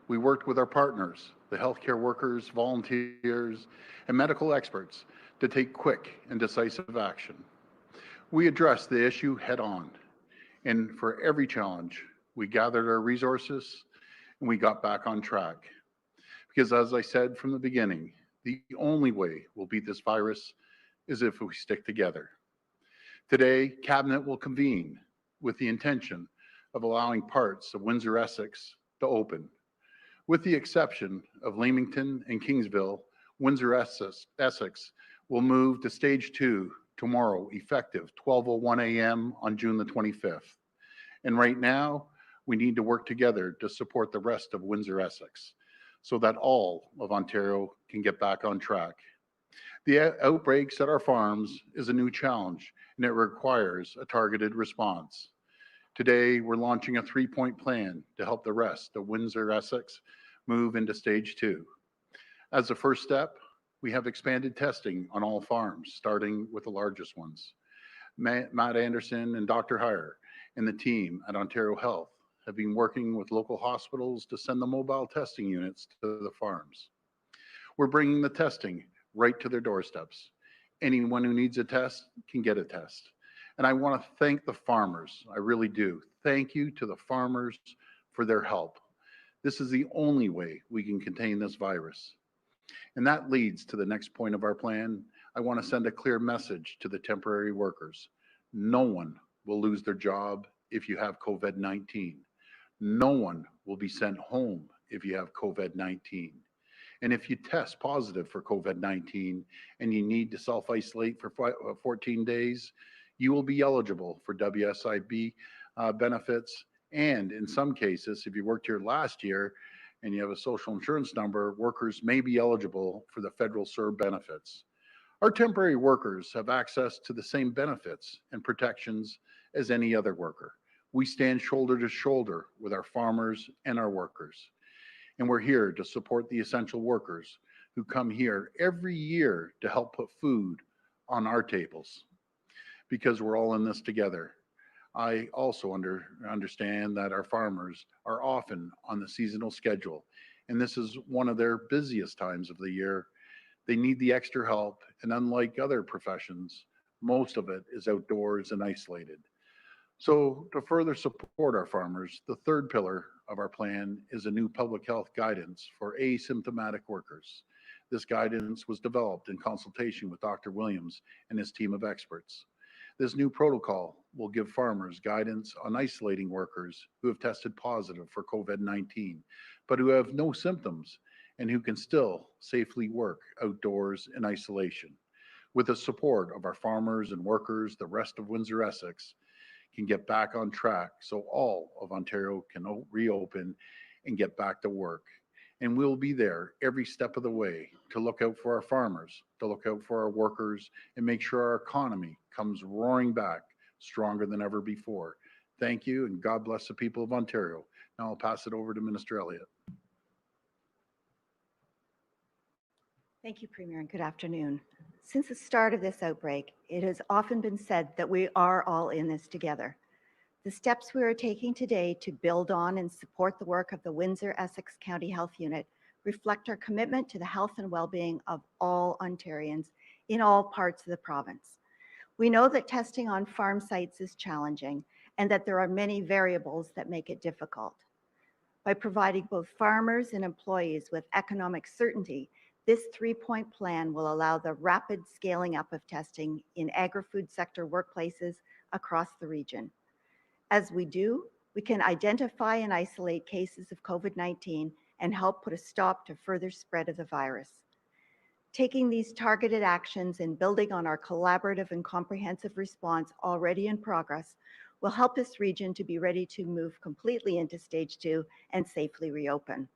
we worked with our partners, the healthcare workers, volunteers, and medical experts to take quick and decisive action. We addressed the issue head on, and for every challenge, we gathered our resources and we got back on track. Because as I said from the beginning, the only way we'll beat this virus is if we stick together. Today, Cabinet will convene with the intention of allowing parts of Windsor-Essex to open. With the exception of Leamington and Kingsville, Windsor-Essex will move to stage 2 tomorrow, effective 12:01 a.m. on June the 25th. And right now, we need to work together to support the rest of Windsor-Essex so that all of Ontario can get back on track. The outbreaks at our farms is a new challenge, and it requires a targeted response. Today, we're launching a 3-point plan to help the rest of Windsor-Essex move into stage 2. As a first step, we have expanded testing on all farms, starting with the largest ones. Matt Anderson and Dr. Huyer and the team at Ontario Health have been working with local hospitals to send the mobile testing units to the farms. We're bringing the testing right to their doorsteps. Anyone who needs a test can get a test. And I want to thank the farmers. I really do. Thank you to the farmers for their help. This is the only way we can contain this virus. And that leads to the next point of our plan. I want to send a clear message to the temporary workers. No one will lose their job if you have COVID-19. No one will be sent home if you have COVID-19. And if you test positive for COVID-19 and you need to self-isolate for 14 days, you will be eligible for WSIB benefits. And in some cases, if you worked here last year and you have a social insurance number, workers may be eligible for the federal CERB benefits. Our temporary workers have access to the same benefits and protections as any other worker. We stand shoulder to shoulder with our farmers and our workers. And we're here to support the essential workers who come here every year to help put food on our tables, because we're all in this together. I also understand that our farmers are often on the seasonal schedule, and this is one of their busiest times of the year. They need the extra help, and unlike other professions, most of it is outdoors and isolated. So to further support our farmers, the third pillar of our plan is a new public health guidance for asymptomatic workers. This guidance was developed in consultation with Dr. Williams and his team of experts. This new protocol will give farmers guidance on isolating workers who have tested positive for COVID-19, but who have no symptoms and who can still safely work outdoors in isolation. With the support of our farmers and workers, the rest of Windsor-Essex can get back on track so all of Ontario can reopen and get back to work. And we'll be there every step of the way to look out for our farmers, to look out for our workers, and make sure our economy comes roaring back stronger than ever before. Thank you, and God bless the people of Ontario. Now I'll pass it over to Minister Elliott. Thank you, Premier, and good afternoon. Since the start of this outbreak, it has often been said that we are all in this together. The steps we are taking today to build on and support the work of the Windsor-Essex County Health Unit reflect our commitment to the health and well-being of all Ontarians in all parts of the province. We know that testing on farm sites is challenging and that there are many variables that make it difficult. By providing both farmers and employees with economic certainty, this 3-point plan will allow the rapid scaling up of testing in agri-food sector workplaces across the region. As we do, we can identify and isolate cases of COVID-19 and help put a stop to further spread of the virus. Taking these targeted actions and building on our collaborative and comprehensive response already in progress will help this region to be ready to move completely into stage 2 and safely reopen.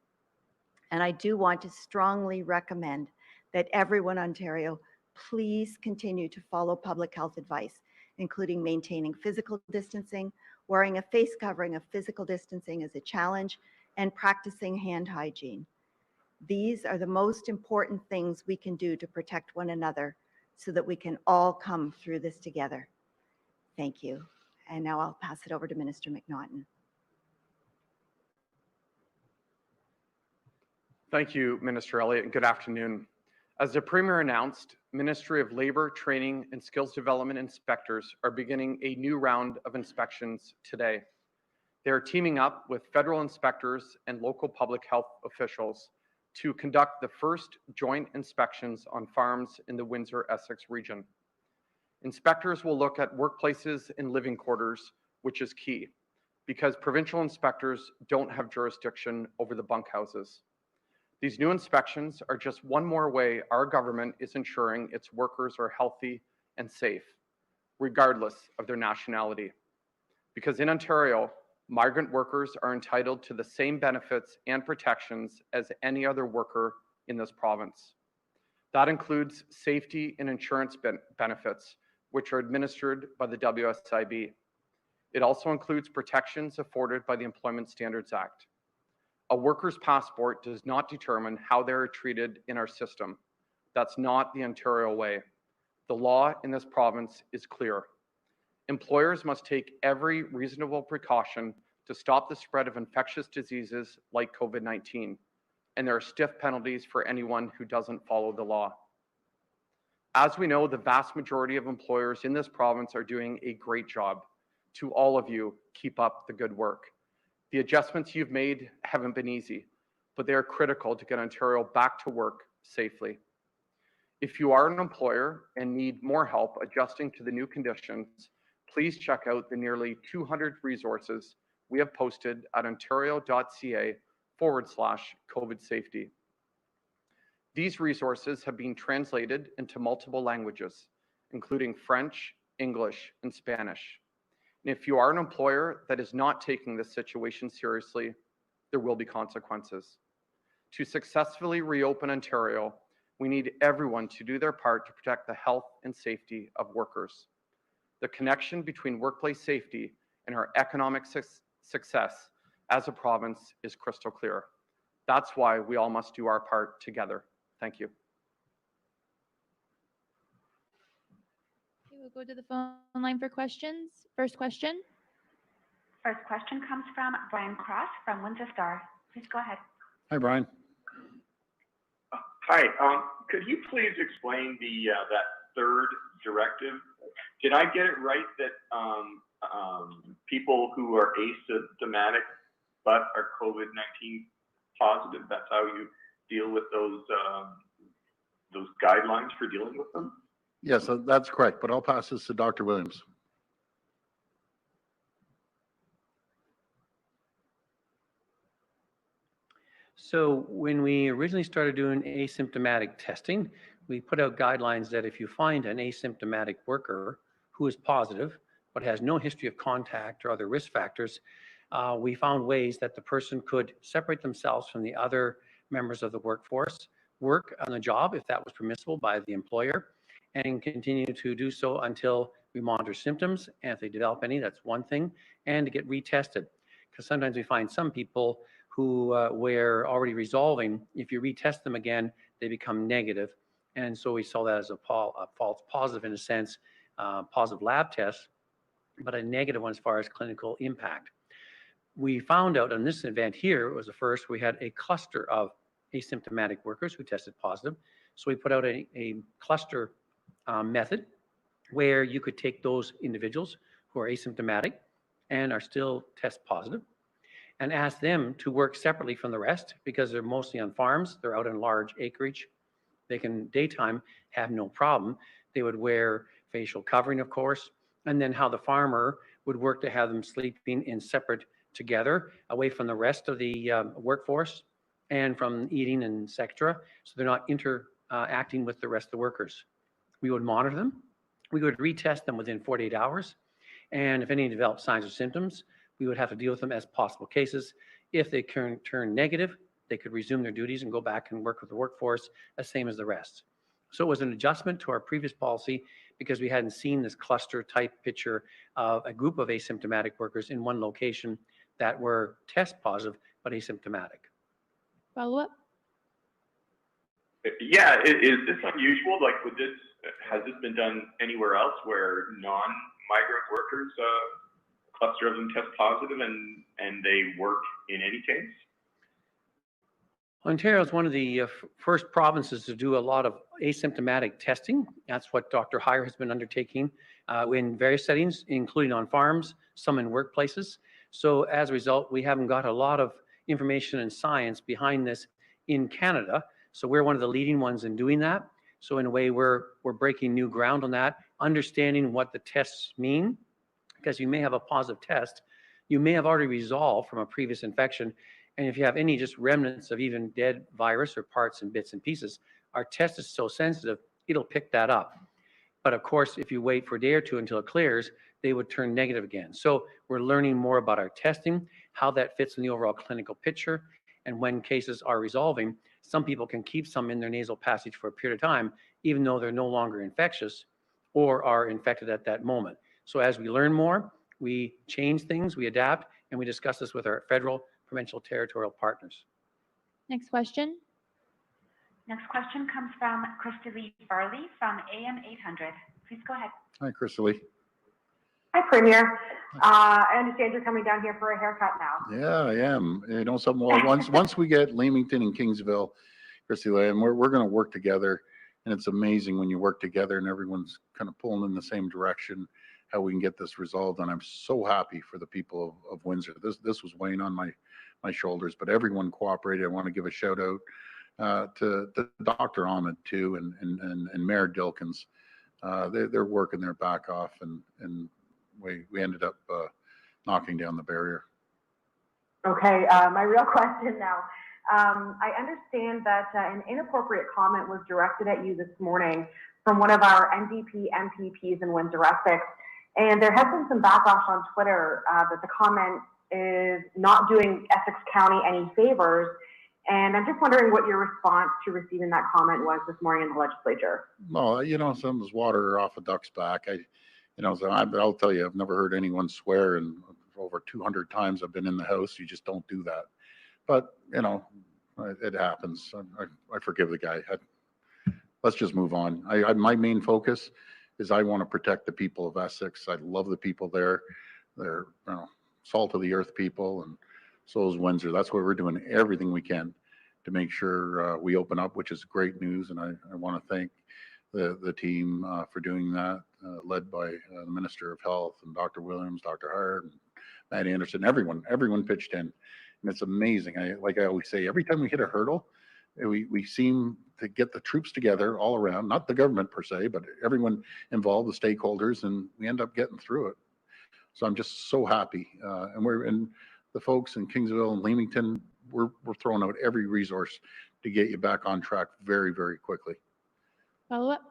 And I do want to strongly recommend that everyone in Ontario please continue to follow public health advice, including maintaining physical distancing, wearing a face covering if physical distancing is a challenge, and practicing hand hygiene. These are the most important things we can do to protect one another so that we can all come through this together. Thank you. And now I'll pass it over to Minister McNaughton. Thank you, Minister Elliott, and good afternoon. As the Premier announced, Ministry of Labour, Training and Skills Development inspectors are beginning a new round of inspections today. They are teaming up with federal inspectors and local public health officials to conduct the first joint inspections on farms in the Windsor-Essex region. Inspectors will look at workplaces and living quarters, which is key, because provincial inspectors don't have jurisdiction over the bunkhouses. These new inspections are just one more way our government is ensuring its workers are healthy and safe, regardless of their nationality. Because in Ontario, migrant workers are entitled to the same benefits and protections as any other worker in this province. That includes safety and insurance benefits, which are administered by the WSIB. It also includes protections afforded by the Employment Standards Act. A worker's passport does not determine how they are treated in our system. That's not the Ontario way. The law in this province is clear. Employers must take every reasonable precaution to stop the spread of infectious diseases like COVID-19, and there are stiff penalties for anyone who doesn't follow the law. As we know, the vast majority of employers in this province are doing a great job. To all of you, keep up the good work. The adjustments you've made haven't been easy, but they are critical to get Ontario back to work safely. If you are an employer and need more help adjusting to the new conditions, please check out the nearly 200 resources we have posted at ontario.ca/COVID safety. These resources have been translated into multiple languages, including French, English, and Spanish. And if you are an employer that is not taking this situation seriously, there will be consequences. To successfully reopen Ontario, we need everyone to do their part to protect the health and safety of workers. The connection between workplace safety and our economic success as a province is crystal clear. That's why we all must do our part together. Thank you. We'll go to the phone line for questions. First question. First question comes from Brian Cross from Windsor Star. Please go ahead. Hi, Brian. Hi. Could you please explain that third directive? Did I get it right that people who are asymptomatic but are COVID-19 positive, that's how you deal with those guidelines for dealing with them? Yes, that's correct, but I'll pass this to Dr. Williams. So when we originally started doing asymptomatic testing, we put out guidelines that if you find an asymptomatic worker who is positive but has no history of contact or other risk factors, we found ways that the person could separate themselves from the other members of the workforce, work on the job if that was permissible by the employer, and continue to do so until we monitor symptoms. And if they develop any, that's one thing, and to get retested. Because sometimes we find some people who were already resolving, if you retest them again, they become negative. And so we saw that as a false positive in a sense, positive lab test, but a negative one as far as clinical impact. We found out on this event here, it was the first, we had a cluster of asymptomatic workers who tested positive. So we put out a cluster method where you could take those individuals who are asymptomatic and are still test positive and ask them to work separately from the rest because they're mostly on farms, they're out in large acreage. They can daytime have no problem. They would wear facial covering, of course, and then how the farmer would work to have them sleeping in separate together, away from the rest of the workforce and from eating and etc. So they're not interacting with the rest of the workers. We would monitor them. We would retest them within 48 hours. And if any develop signs or symptoms, we would have to deal with them as possible cases. If they turn negative, they could resume their duties and go back and work with the workforce as same as the rest. So it was an adjustment to our previous policy because we hadn't seen this cluster type picture of a group of asymptomatic workers in one location that were test positive but asymptomatic. Follow up? Yeah, is this unusual? Like, has this been done anywhere else where non-migrant workers, a cluster of them test positive and they work in any case? Ontario is one of the first provinces to do a lot of asymptomatic testing. That's what Dr. Huyer has been undertaking in various settings, including on farms, some in workplaces. So as a result, we haven't got a lot of information and science behind this in Canada. So we're one of the leading ones in doing that. So in a way, we're breaking new ground on that, understanding what the tests mean, because you may have a positive test, you may have already resolved from a previous infection. And if you have any just remnants of even dead virus or parts and bits and pieces, our test is so sensitive, it'll pick that up. But of course, if you wait for a day or two until it clears, they would turn negative again. So we're learning more about our testing, how that fits in the overall clinical picture. And when cases are resolving, some people can keep some in their nasal passage for a period of time, even though they're no longer infectious or are infected at that moment. So as we learn more, we change things, we adapt, and we discuss this with our federal, provincial, territorial partners. Next question. Next question comes from Krista Lee Farley from AM 800. Please go ahead. Hi, Crystal. Hi, Premier. I understand you're coming down here for a haircut now. Yeah, I am. You know, once we get Leamington and Kingsville, Crystal, and we're going to work together. And it's amazing when you work together and everyone's kind of pulling in the same direction, how we can get this resolved. And I'm so happy for the people of Windsor. This was weighing on my shoulders, but everyone cooperated. I want to give a shout out to Dr. Ahmed too, and Mayor Dilkins. They're working their back off, and we ended up knocking down the barrier. Okay, my real question now. I understand that an inappropriate comment was directed at you this morning from one of our NDP MPPs in Windsor-Essex, and there has been some backlash on Twitter that the comment is not doing Essex County any favors, and I'm just wondering what your response to receiving that comment was this morning in the legislature. Well, you know, some was water off a duck's back. I'll tell you, I've never heard anyone swear, and over 200 times I've been in the house. You just don't do that. But, you know, it happens. I forgive the guy. Let's just move on. My main focus is I want to protect the people of Essex. I love the people there. They're, you know, salt of the earth people, and so is Windsor. That's why we're doing everything we can to make sure we open up, which is great news. And I want to thank the team for doing that, led by the Minister of Health and Dr. Williams, Dr. Huyer, and Matt Anderson. Everyone pitched in. And it's amazing. Like I always say, every time we hit a hurdle, we seem to get the troops together all around, not the government per se, but everyone involved, the stakeholders, and we end up getting through it. So I'm just so happy. And the folks in Kingsville and Leamington, we're throwing out every resource to get you back on track very, very quickly. Follow up.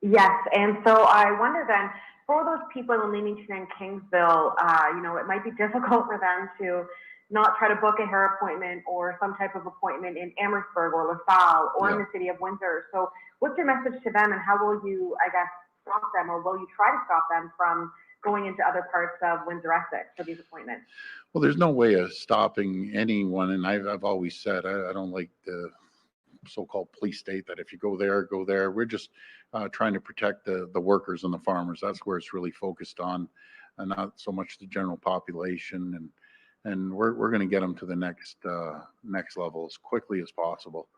Yes, and so I wonder then, for those people in Leamington and Kingsville, you know, it might be difficult for them to not try to book a hair appointment or some type of appointment in Amherstburg or LaSalle or in the city of Windsor. So what's your message to them, and how will you, I guess, stop them, or will you try to stop them from going into other parts of Windsor-Essex for these appointments? Well, there's no way of stopping anyone. And I've always said, I don't like the so-called police state that if you go there, go there. We're just trying to protect the workers and the farmers. That's where it's really focused on, and not so much the general population. And we're going to get them to the next level as quickly as possible,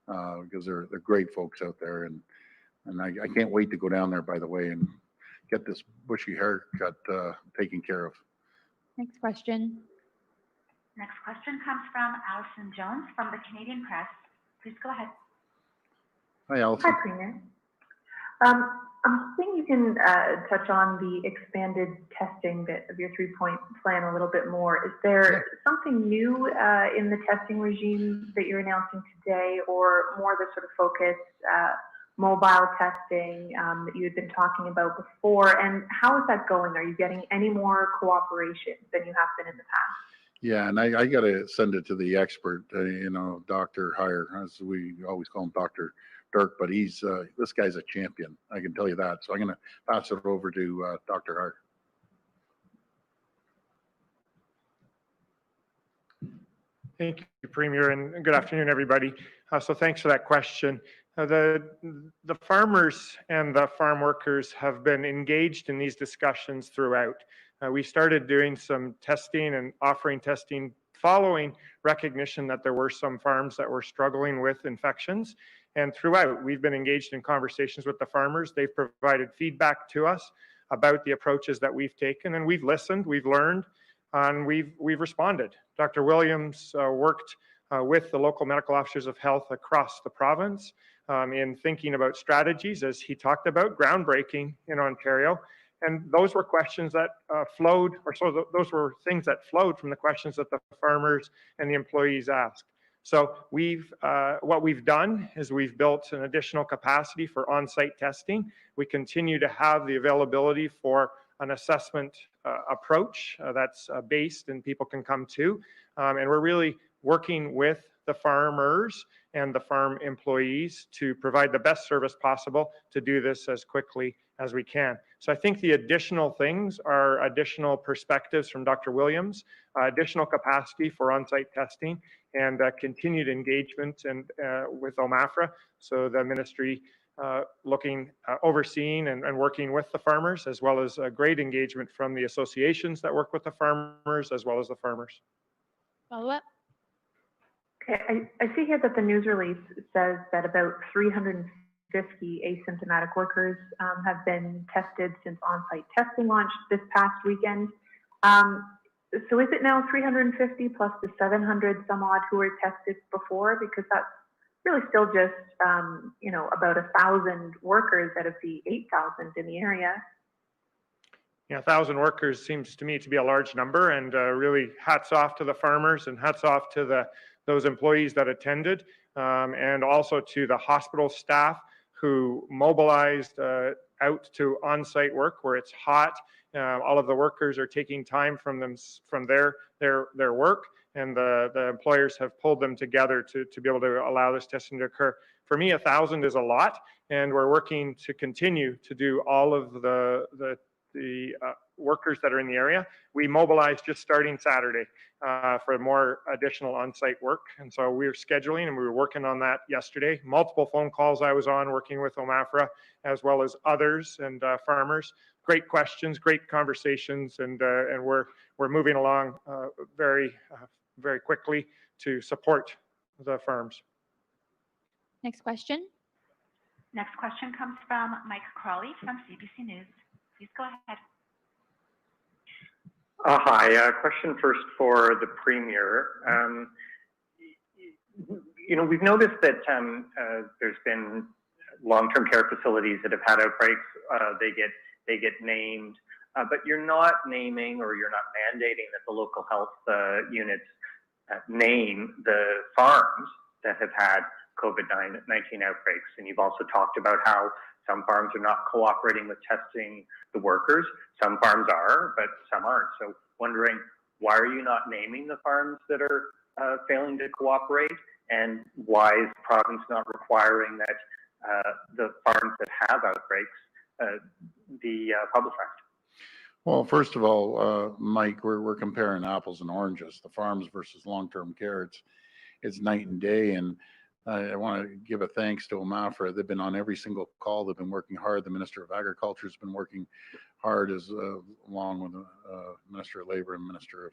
because they're great folks out there. And I can't wait to go down there, by the way, and get this bushy haircut taken care of. Next question. Next question comes from Allison Jones from the Canadian Press. Please go ahead. Hi, Allison. Hi, Premier. I'm hoping you can touch on the expanded testing bit of your 3-point plan a little bit more. Is there something new in the testing regime that you're announcing today, or more the sort of focus mobile testing that you had been talking about before? And how is that going? Are you getting any more cooperation than you have been in the past? Yeah, and I got to send it to the expert, you know, Dr. Huyer, as we always call him, Dr. Dirk, but he's this guy's a champion. I can tell you that. So I'm going to pass it over to Dr. Huyer. Thank you, Premier, and good afternoon, everybody. So thanks for that question. The farmers and the farm workers have been engaged in these discussions throughout. We started doing some testing and offering testing following recognition that there were some farms that were struggling with infections. And throughout, we've been engaged in conversations with the farmers. They've provided feedback to us about the approaches that we've taken, and we've listened, we've learned, and we've responded. Dr. Williams worked with the local medical officers of health across the province in thinking about strategies, as he talked about, groundbreaking in Ontario. And those were questions that those were things that flowed from the questions that the farmers and the employees asked. So what we've done is we've built an additional capacity for on-site testing. We continue to have the availability for an assessment approach that's based and people can come to. And we're really working with the farmers and the farm employees to provide the best service possible to do this as quickly as we can. So I think the additional things are additional perspectives from Dr. Williams, additional capacity for on-site testing, and continued engagement and with OMAFRA. So the ministry overseeing and working with the farmers, as well as great engagement from the associations that work with the farmers, as well as the farmers. Follow up. Okay, I see here that the news release says that about 350 asymptomatic workers have been tested since on-site testing launched this past weekend. So is it now 350 plus the 700 some odd who were tested before? Because that's really still just, about 1,000 workers out of the 8,000 in the area. Yeah, 1,000 workers seems to me to be a large number, and really hats off to the farmers and hats off to those employees that attended, and also to the hospital staff who mobilized out to on-site work where it's hot. All of the workers are taking time from their work, and the employers have pulled them together to be able to allow this testing to occur. For me, 1,000 is a lot, and we're working to continue to do all of the workers that are in the area. We mobilized just starting Saturday for more additional on-site work. And so we're scheduling and we were working on that yesterday. Multiple phone calls I was on working with OMAFRA as well as others and farmers. Great questions, great conversations, and we're moving along very quickly to support the farms. Next question. Next question comes from Mike Crawley from CBC News. Please go ahead. Hi, question first for the Premier. We've noticed that there's been long-term care facilities that have had outbreaks. They get named, but you're not naming or you're not mandating that the local health units name the farms that have had COVID-19 outbreaks. And you've also talked about how some farms are not cooperating with testing the workers. Some farms are, but some aren't. So wondering, why are you not naming the farms that are failing to cooperate? And why is the province not requiring that the farms that have outbreaks be publicized? Well, first of all, Mike, we're comparing apples and oranges, the farms versus long-term care. It's night and day. And I want to give a thanks to OMAFRA. They've been on every single call. They've been working hard. The Minister of Agriculture has been working hard along with the Minister of Labor and Minister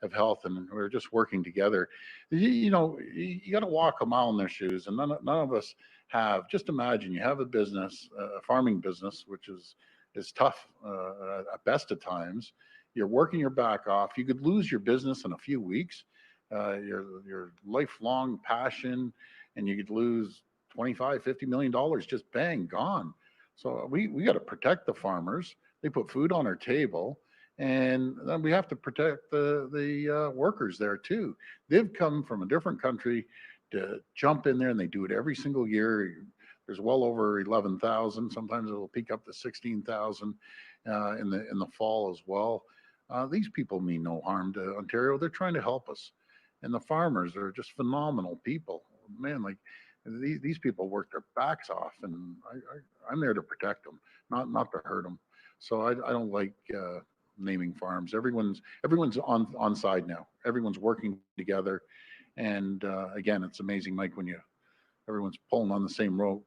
of Health, and we're just working together. You got to walk a mile in their shoes, and none of us have. Just imagine you have a business, a farming business, which is tough at best of times. You're working your back off. You could lose your business in a few weeks, your lifelong passion, and you could lose $25–50 million just bang, gone. So we got to protect the farmers. They put food on our table, and then we have to protect the workers there too. They've come from a different country to jump in there, and they do it every single year. There's well over 11,000. Sometimes it'll peak up to 16,000 in the fall as well. These people mean no harm to Ontario. They're trying to help us, and the farmers are just phenomenal people. Man, like these people work their backs off, and I'm there to protect them, not to hurt them. So I don't like naming farms. Everyone's on side now. Everyone's working together, and again, it's amazing, Mike, when everyone's pulling on the same rope.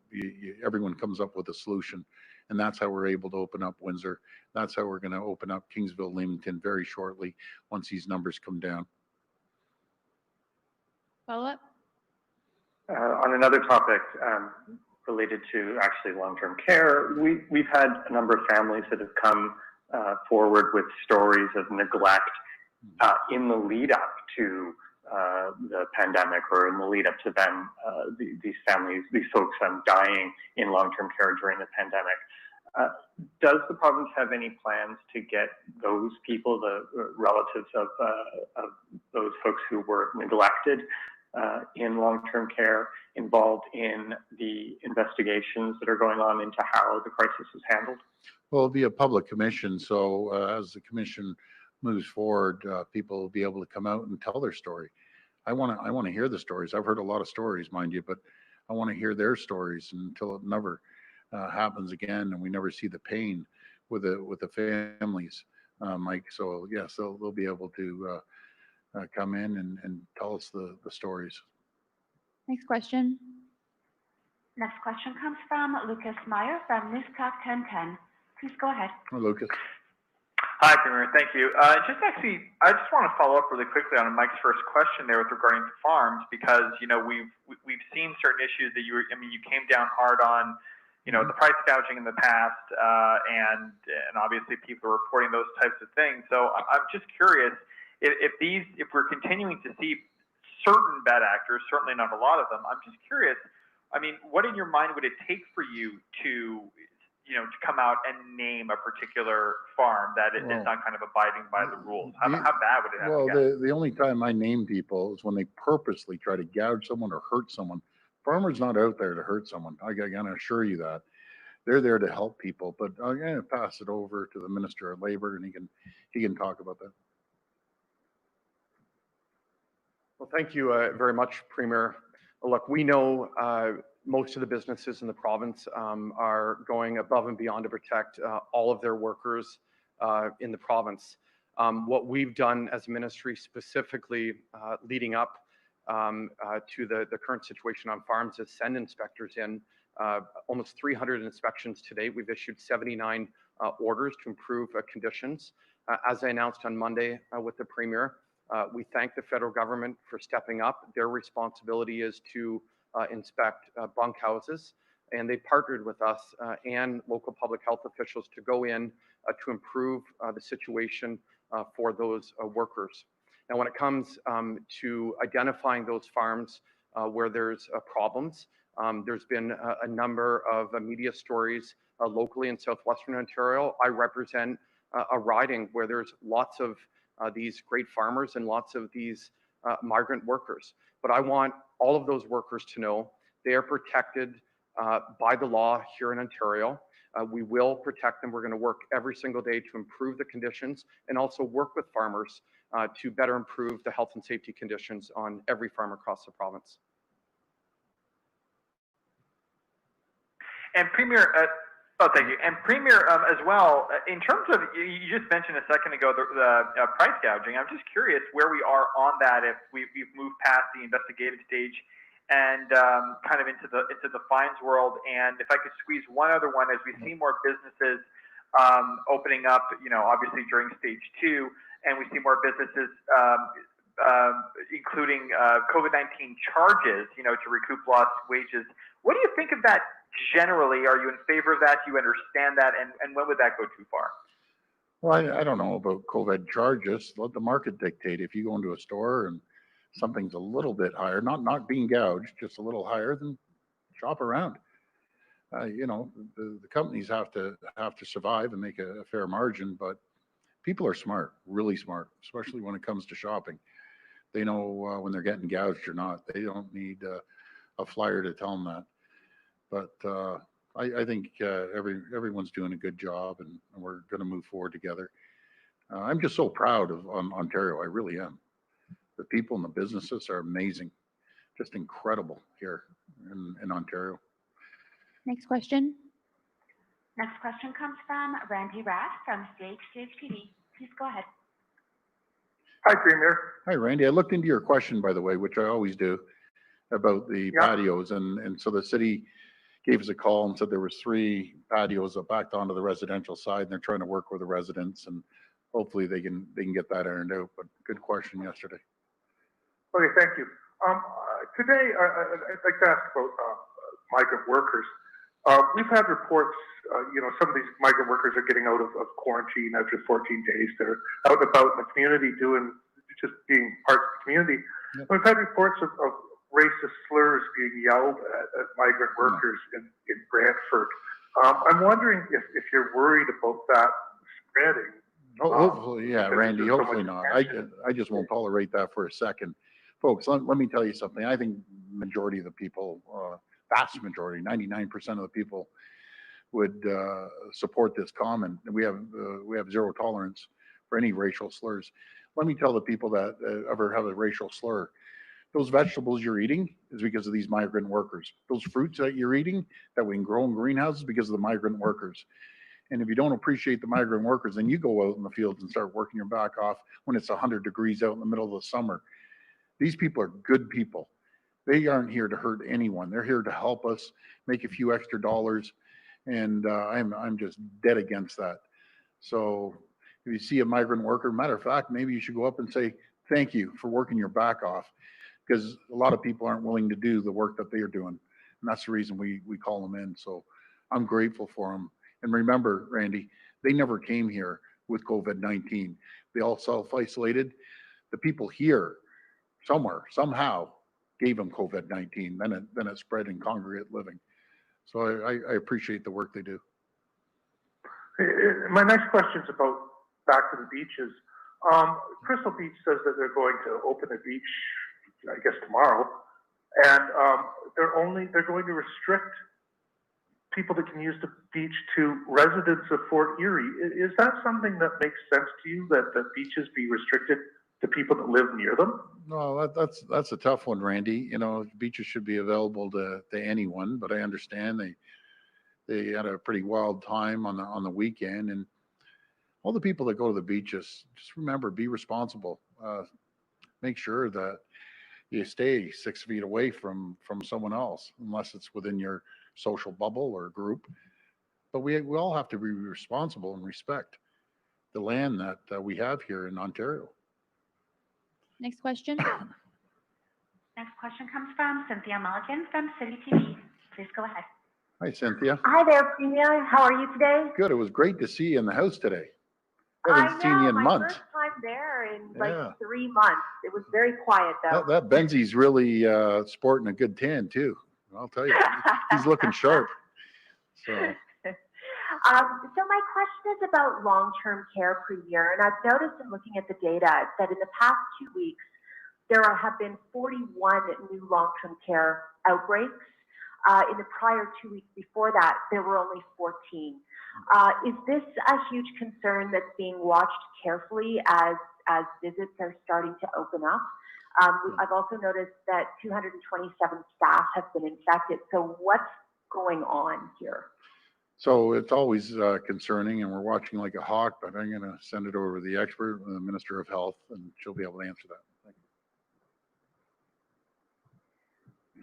Everyone comes up with a solution, and that's how we're able to open up Windsor. That's how we're going to open up Kingsville, Leamington very shortly once these numbers come down. Follow-up? On another topic related to actually long-term care, we've had a number of families that have come forward with stories of neglect in the lead up to the pandemic, or in the lead up to them, these families, these folks dying in long-term care during the pandemic. Does the province have any plans to get those people, the relatives of those folks who were neglected in long-term care, involved in the investigations that are going on into how the crisis is handled? Well, it'll be a public commission, so as the commission moves forward, people will be able to come out and tell their story. I want to hear the stories. I've heard a lot of stories, mind you, but I want to hear their stories until it never happens again, and we never see the pain with the families, Mike. So yes, they'll be able to come in and tell us the stories. Next question. Next question comes from Lucas Meyer from Newstalk 1010. Please go ahead. Oh, Lucas. Hi, Premier. Thank you. I just want to follow up really quickly on Mike's first question there with regarding to farms, because we've seen certain issues that you came down hard on, the price gouging in the past, and obviously people are reporting those types of things. So I'm just curious if we're continuing to see certain bad actors, certainly not a lot of them. I'm just curious. What in your mind would it take for you to come out and name a particular farm that is not kind of abiding by the rules? How bad would it have to get? Well, the only time I name people is when they purposely try to gouge someone or hurt someone. Farmers not out there to hurt someone. I gotta assure you that. They're there to help people. But I'm gonna pass it over to the Minister of Labor, and he can talk about that. Well, thank you very much, Premier. Look, we know most of the businesses in the province are going above and beyond to protect all of their workers in the province. What we've done as a ministry, specifically leading up to the current situation on farms, is send inspectors in. Almost 300 inspections to date. We've issued 79 orders to improve conditions. As I announced on Monday with the Premier, we thank the federal government for stepping up. Their responsibility is to inspect bunkhouses, and they partnered with us and local public health officials to go in to improve the situation for those workers. Now, when it comes to identifying those farms where there's problems, there's been a number of media stories locally in southwestern Ontario. I represent a riding where there's lots of these great farmers and lots of these migrant workers. But I want all of those workers to know they are protected by the law here in Ontario. We will protect them. We're going to work every single day to improve the conditions and also work with farmers to better improve the health and safety conditions on every farm across the province. And Premier, thank you. And Premier, as well, in terms of, you just mentioned a second ago the price gouging. I'm just curious where we are on that, if we've moved past the investigative stage and kind of into the fines world. And if I could squeeze one other one, as we see more businesses opening up, obviously during stage 2, and we see more businesses including COVID-19 charges, to recoup lost wages. What do you think of that generally? Are you in favor of that? Do you understand that? And when would that go too far? Well, I don't know about COVID charges. Let the market dictate. If you go into a store and something's a little bit higher, not being gouged, just a little higher, then shop around. The companies have to survive and make a fair margin, but people are smart, really smart, especially when it comes to shopping. They know when they're getting gouged or not. They don't need a flyer to tell them that. But I think everyone's doing a good job, and we're going to move forward together. I'm just so proud of Ontario. I really am. The people and the businesses are amazing, just incredible here in Ontario. Next question. Next question comes from Randy Rath from Stage TV. Please go ahead. Hi, Premier. Hi, Randy. I looked into your question, by the way, which I always do, about the patios. And so the city gave us a call and said there was 3 patios that backed onto the residential side, and they're trying to work with the residents, and hopefully they can get that ironed out. But good question yesterday. Okay, thank you. Today, I'd like to ask about migrant workers. We've had reports, some of these migrant workers are getting out of quarantine after 14 days. They're out and about in the community just being part of the community. Yep. We've had reports of racist slurs being yelled at migrant workers in Brantford. I'm wondering if you're worried about that spreading. Oh, hopefully, yeah, Randy, hopefully not. I just won't tolerate that for a second. Folks, let me tell you something. I think majority of the people, vast majority, 99% of the people would support this comment. We have zero tolerance for any racial slurs. Let me tell the people that ever have a racial slur, those vegetables you're eating is because of these migrant workers. Those fruits that you're eating that we can grow in greenhouses because of the migrant workers. And if you don't appreciate the migrant workers, then you go out in the fields and start working your back off when it's 100 degrees out in the middle of the summer. These people are good people. They aren't here to hurt anyone. They're here to help us make a few extra dollars. And I'm just dead against that. So if you see a migrant worker, matter of fact, maybe you should go up and say, thank you for working your back off, because a lot of people aren't willing to do the work that they are doing. And that's the reason we call them in. So I'm grateful for them. And remember, Randy, they never came here with COVID-19. They all self-isolated. The people here somewhere, somehow, gave them COVID-19. Then it spread in congregate living. So I appreciate the work they do. My next question is about back to the beaches. Crystal Beach says that they're going to open a beach, I guess tomorrow, and they're going to restrict people that can use the beach to residents of Fort Erie. Is that something that makes sense to you, that the beaches be restricted to people that live near them? No, that's a tough one, Randy. Beaches should be available to anyone, but I understand they had a pretty wild time on the weekend, and all the people that go to the beaches, just remember, be responsible. Make sure that you stay 6 feet away from someone else, unless it's within your social bubble or group. But we all have to be responsible and respect the land that we have here in Ontario. Next question. Next question comes from Cynthia Mulligan from City TV. Please go ahead. Hi, Cynthia. Hi there, Premier. How are you today? Good. It was great to see you in the house today. I haven't seen you in my months. first time there in like 3 months. It was very quiet though. That Benzie's really sporting a good tan too. I'll tell you, he's looking sharp. So my question is about long-term care, Premier, and I've noticed in looking at the data that in the past 2 weeks, there have been 41 new long-term care outbreaks. In the prior 2 weeks before that, there were only 14. Is this a huge concern that's being watched carefully as visits are starting to open up? I've also noticed that 227 staff have been infected. So what's going on here? So it's always concerning, and we're watching like a hawk, but I'm going to send it over to the expert, the Minister of Health, and she'll be able to answer that. Thank you.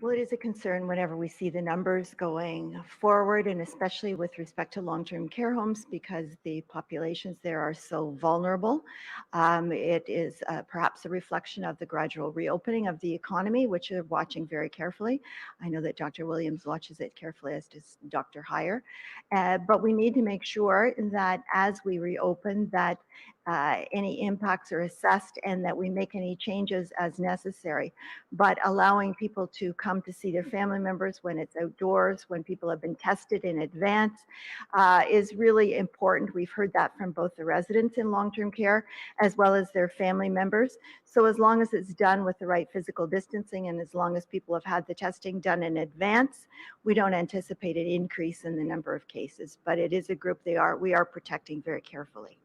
Well, it is a concern whenever we see the numbers going forward, and especially with respect to long-term care homes, because the populations there are so vulnerable. It is perhaps a reflection of the gradual reopening of the economy, which we're watching very carefully. I know that Dr. Williams watches it carefully, as does Dr. Huyer. But we need to make sure that as we reopen, that any impacts are assessed and that we make any changes as necessary. But allowing people to come to see their family members when it's outdoors, when people have been tested in advance, is really important. We've heard that from both the residents in long-term care as well as their family members. So as long as it's done with the right physical distancing and as long as people have had the testing done in advance, we don't anticipate an increase in the number of cases. But it is a group we are protecting very carefully.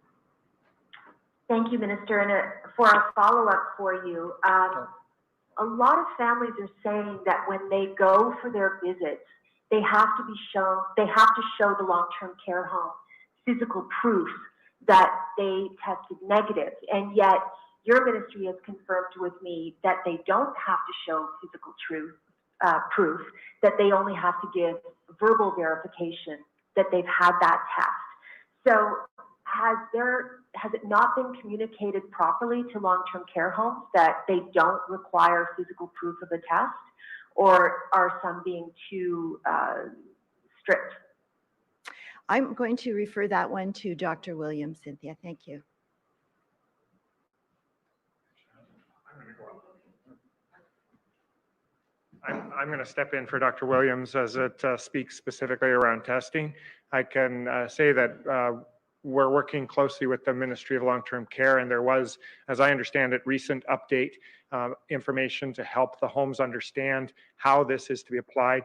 Thank you, Minister. And for a follow-up for you, a lot of families are saying that when they go for their visits, they have to show the long-term care home physical proof that they tested negative. And yet your ministry has confirmed with me that they don't have to show physical proof, that they only have to give verbal verification that they've had that test. So has it not been communicated properly to long-term care homes that they don't require physical proof of a test, or are some being too strict? I'm going to refer that one to Dr. Williams, Cynthia. Thank you. I'm going to step in for Dr. Williams as it speaks specifically around testing. I can say that we're working closely with the Ministry of Long-Term Care, and there was, as I understand it, recent update information to help the homes understand how this is to be applied.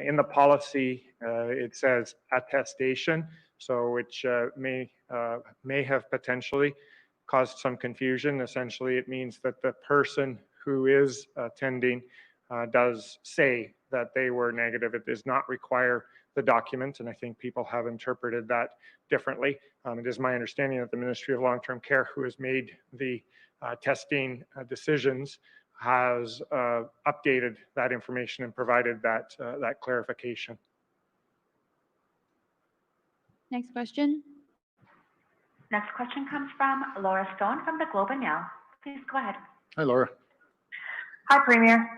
In the policy, it says attestation, so which may have potentially caused some confusion. Essentially, it means that the person who is attending does say that they were negative. It does not require the document, and I think people have interpreted that differently. It is my understanding that the Ministry of Long-Term Care, who has made the testing decisions, has updated that information and provided that clarification. Next question. Next question comes from Laura Stone from the Globe and Mail. Please go ahead. Hi, Laura. Hi, Premier.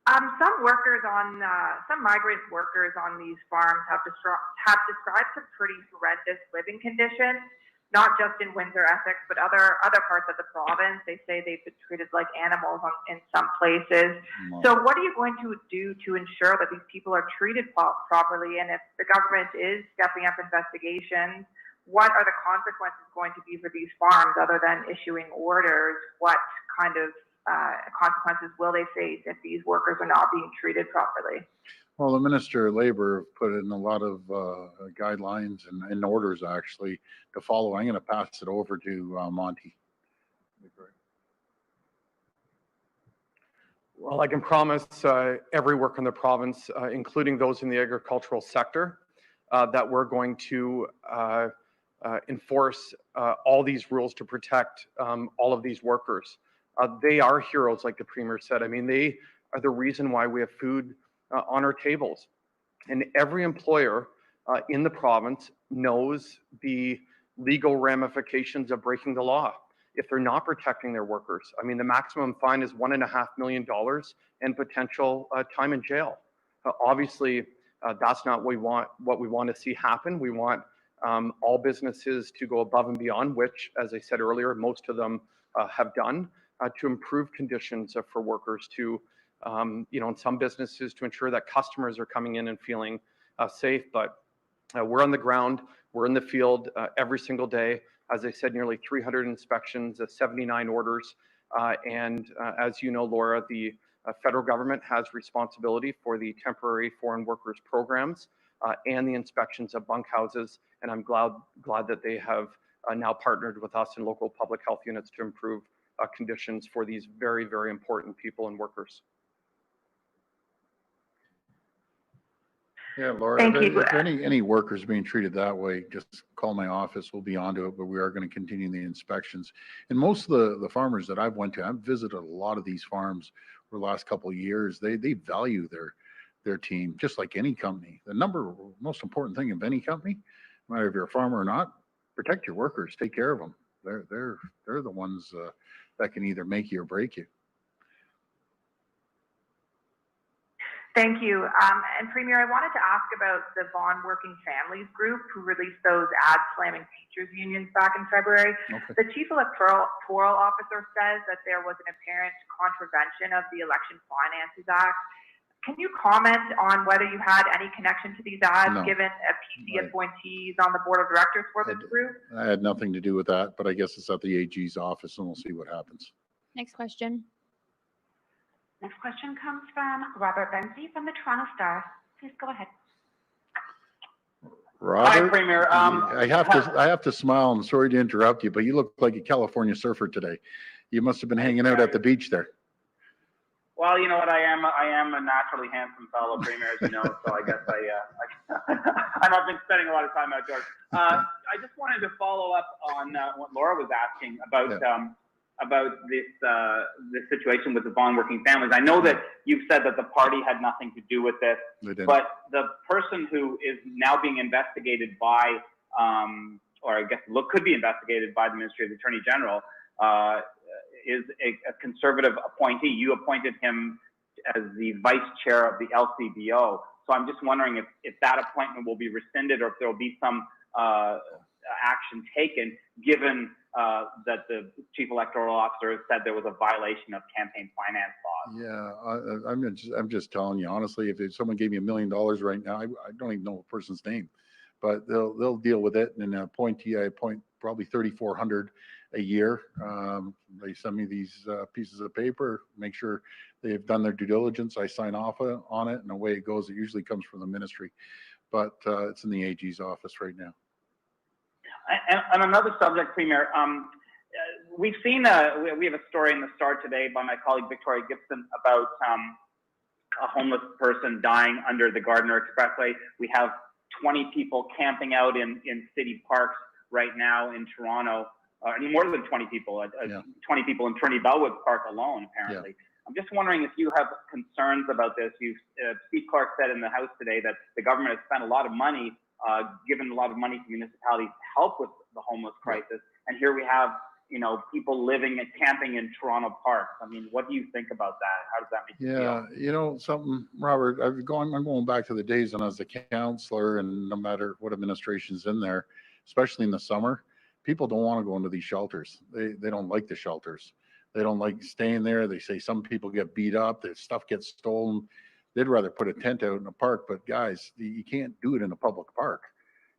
Some workers on, some migrant workers on these farms have described some pretty horrendous living conditions, not just in Windsor, Essex, but other parts of the province. They say they've been treated like animals in some places. So what are you going to do to ensure that these people are treated properly? And if the government is stepping up investigations, what are the consequences going to be for these farms other than issuing orders? What kind of consequences will they face if these workers are not being treated properly? Well, the Minister of Labour put in a lot of guidelines and orders actually to follow. I'm going to pass it over to Monte. Well, I can promise every worker in the province, including those in the agricultural sector, that we're going to enforce all these rules to protect all of these workers. They are heroes, like the Premier said. I mean, they are the reason why we have food on our tables. And every employer in the province knows the legal ramifications of breaking the law if they're not protecting their workers. I mean, the maximum fine is $1.5 million and potential time in jail. Obviously, that's not what we want to see happen. We want all businesses to go above and beyond, which, as I said earlier, most of them have done, to improve conditions for workers, to, in some businesses, to ensure that customers are coming in and feeling safe. But we're on the ground, we're in the field every single day. As I said, nearly 300 inspections, 79 orders. And as you know, Laura, the federal government has responsibility for the temporary foreign workers programs and the inspections of bunkhouses. And I'm glad that they have now partnered with us and local public health units to improve conditions for these very, very important people and workers. Yeah, Laura, if any workers being treated that way, just call my office. We'll be onto it, but we are going to continue the inspections. And most of the farmers that I've went to, I've visited a lot of these farms for the last couple of years. They value their team, just like any company. The most important thing of any company, no matter if you're a farmer or not, protect your workers, take care of them. They're the ones that can either make you or break you. Thank you. And Premier, I wanted to ask about the Vaughan Working Families Group who released those ad slamming teachers unions back in February. Okay. The Chief Electoral Officer says that there was an apparent contravention of the Election Finances Act. Can you comment on whether you had any connection to these ads, given a PC appointees on the board of directors for this group? I had nothing to do with that, but I guess it's at the AG's office and we'll see what happens. Next question. Next question comes from Robert Benzie from the Toronto Star. Please go ahead. Robert, hi, Premier. I have to smile. I'm sorry to interrupt you, but you look like a California surfer today. You must have been hanging out at the beach there. Well, you know what? I am a naturally handsome fellow, Premier, as you know. So I guess I've been spending a lot of time outdoors. I just wanted to follow up on what Laura was asking about this situation with the Vaughan Working Families. I know that you've said that the party had nothing to do with this, but the person who is now being investigated by or I guess could be investigated by the Ministry of the Attorney General, is a conservative appointee. You appointed him as the vice chair of the LCBO. So I'm just wondering if that appointment will be rescinded or if there will be some action taken, given that the chief electoral officer has said there was a violation of campaign finance laws. Yeah, I'm just telling you honestly. If someone gave me $1 million right now, I don't even know a person's name, but they'll deal with it. And an appointee, I appoint probably 3,400 a year. They send me these pieces of paper, make sure they've done their due diligence. I sign off on it, and away it goes. It usually comes from the ministry, but it's in the AG's office right now. And another subject, Premier, we've seen, we have a story in the Star today by my colleague Victoria Gibson about a homeless person dying under the Gardiner Expressway. We have 20 people camping out in city parks right now in Toronto. More than 20 people, 20 people in Trinity Bellwood Park alone, apparently. Yeah. I'm just wondering if you have concerns about this. Steve Clark said in the House today that the government has spent a lot of money, given a lot of money to municipalities to help with the homeless crisis. And here we have, people living and camping in Toronto parks. I mean, what do you think about that? How does that make you feel? Yeah, something, Robert, I'm going back to the days when I was a counselor, and no matter what administration's in there, especially in the summer, people don't want to go into these shelters. They don't like the shelters. They don't like staying there. They say some people get beat up, their stuff gets stolen. They'd rather put a tent out in a park, but guys, you can't do it in a public park.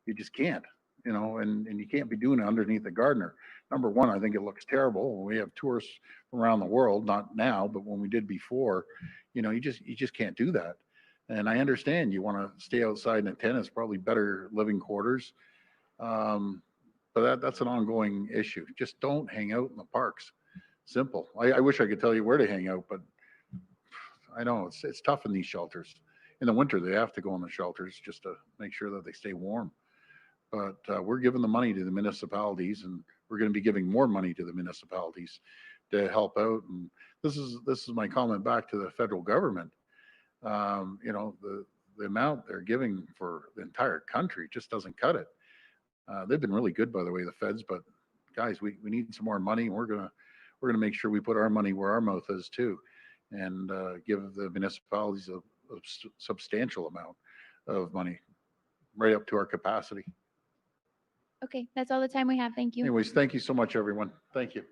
You just can't, and you can't be doing it underneath the Gardiner. Number one, I think it looks terrible. We have tourists from around the world, not now, but when we did before, you just can't do that. And I understand you want to stay outside in a tent. It's probably better living quarters. But that's an ongoing issue. Just don't hang out in the parks. Simple. I wish I could tell you where to hang out, but I know it's tough in these shelters. In the winter, they have to go in the shelters just to make sure that they stay warm. But we're giving the money to the municipalities, and we're going to be giving more money to the municipalities to help out. And this is my comment back to the federal government. The amount they're giving for the entire country just doesn't cut it. They've been really good, by the way, the feds, but guys, we need some more money. We're gonna make sure we put our money where our mouth is too, and give the municipalities a substantial amount of money, right up to our capacity. Okay, that's all the time we have. Thank you. Anyways, thank you so much, everyone. Thank you.